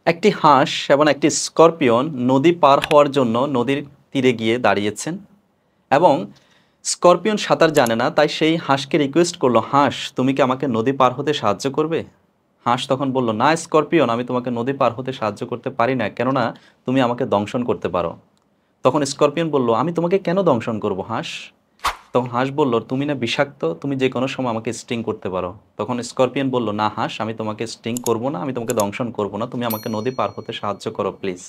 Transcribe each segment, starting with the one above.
একটি হাঁস এবং একটি স্করপিয়ন নদী পার হওয়ার জন্য নদীর তীরে গিয়ে দাঁড়িয়েছেন এবং স্করপিয়ন সাঁতার জানে না, তাই সেই হাঁসকে রিকোয়েস্ট করলো, হাঁস তুমি কি আমাকে নদী পার হতে সাহায্য করবে? হাঁস তখন বলল, না স্করপিয়ন, আমি তোমাকে নদী পার হতে সাহায্য করতে পারি না, কেননা তুমি আমাকে দংশন করতে পারো। তখন স্করপিয়ন বলল, আমি তোমাকে কেন দংশন করব হাঁস? তখন হাঁস বলল, তুমি না বিষাক্ত, তুমি যে কোনো সময় আমাকে স্টিং করতে পারো। তখন স্করপিয়ন বলল, না হাঁস, আমি তোমাকে স্টিং করব না, আমি তোমাকে দংশন করব না, তুমি আমাকে নদী পার হতে সাহায্য করো প্লিজ।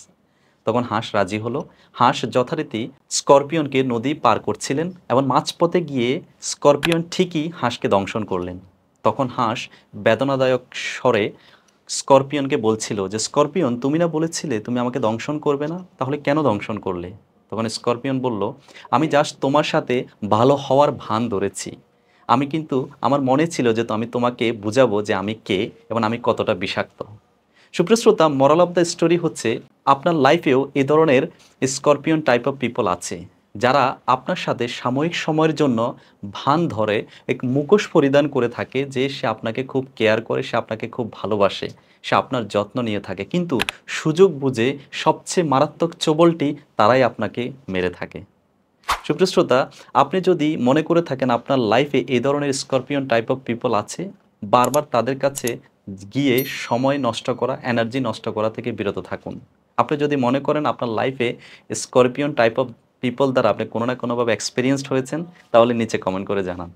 তখন হাঁস রাজি হলো। হাঁস যথারীতি স্করপিয়নকে নদী পার করছিলেন এবং মাঝপথে গিয়ে স্করপিয়ন ঠিকই হাঁসকে দংশন করলেন। তখন হাঁস বেদনাদায়ক স্বরে স্করপিয়নকে বলছিল যে, স্করপিয়ন তুমি না বলেছিলে তুমি আমাকে দংশন করবে না, তাহলে কেন দংশন করলে? তখন স্করপিয়ন বলল, আমি জাস্ট তোমার সাথে ভালো হওয়ার ভান ধরেছি। আমি কিন্তু আমার মনে ছিল যে আমি তোমাকে বুঝাবো যে আমি কে এবং আমি কতটা বিষাক্ত। সুপ্রিয় শ্রোতা, মোরাল অফ দ্য স্টোরি হচ্ছে, আপনার লাইফেও এ ধরনের স্করপিয়ন টাইপ অফ পিপল আছে, যারা আপনার সাথে সাময়িক সময়ের জন্য ভান ধরে এক মুখোশ পরিধান করে থাকে যে সে আপনাকে খুব কেয়ার করে, সে আপনাকে খুব ভালোবাসে, সে আপনার যত্ন নিয়ে থাকে, কিন্তু সুযোগ বুঝে সবচেয়ে মারাত্মক ছোবলটি তারাই আপনাকে মেরে থাকে। সুপ্রিয় শ্রোতা, আপনি যদি মনে করে থাকেন আপনার লাইফে এই ধরনের স্করপিয়ন টাইপ অফ পিপল আছে, বারবার তাদের কাছে গিয়ে সময় নষ্ট করা, এনার্জি নষ্ট করা থেকে বিরত থাকুন। আপনি যদি মনে করেন আপনার লাইফে স্করপিয়ন টাইপ অফ পিপল দ্বারা আপনি কোনো না কোনোভাবে এক্সপিরিয়েন্সড হয়েছেন, তাহলে নিচে কমেন্ট করে জানান।